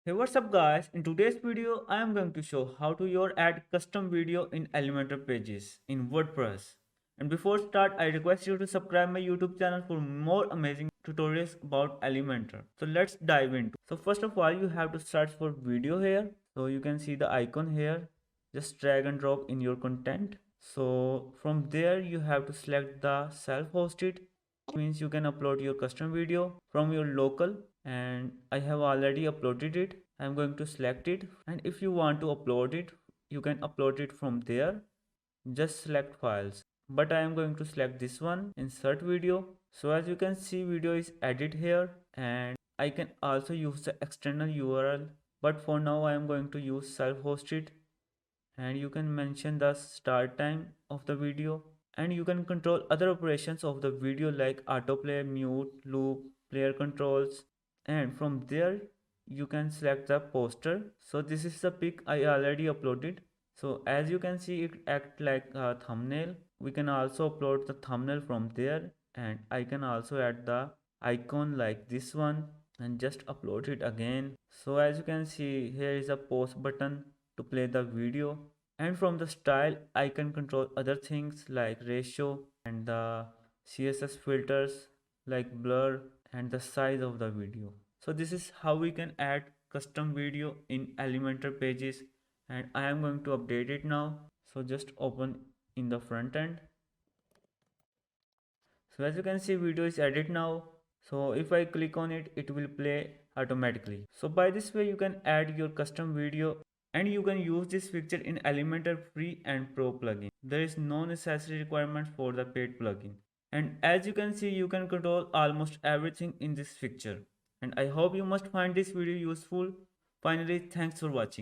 Hey, what's up guys? In today's video, I am going to show how to add custom video in Elementor Pages in WordPress. And before start, I request you to subscribe my YouTube channel for more amazing tutorials about Elementor. So let's dive into. So first of all, you have to search for video here. So you can see the icon here. Just drag and drop in your content. So from there, you have to select the self-hosted, means you can upload your custom video from your local, and I have already uploaded it. I'm going to select it, and if you want to upload it, you can upload it from there. Just select files, but I am going to select this one, insert video. So as you can see, video is added here, and I can also use the external URL, but for now I am going to use self-hosted. And you can mention the start time of the video, and you can control other operations of the video like autoplay, mute, loop, player controls. And from there you can select the poster. So this is the pic I already uploaded. So as you can see, it act like a thumbnail. We can also upload the thumbnail from there, and I can also add the icon like this one and just upload it again. So as you can see, here is a post button to play the video, and from the style I can control other things like ratio and the CSS filters like blur and the size of the video. So this is how we can add custom video in Elementor Pages, and I am going to update it now. So just open in the front end. So as you can see, video is added now. So if I click on it, it will play automatically. So by this way you can add your custom video, and you can use this feature in Elementor free and pro plugin. There is no necessary requirement for the paid plugin. And as you can see, you can control almost everything in this feature. And I hope you must find this video useful. Finally, thanks for watching.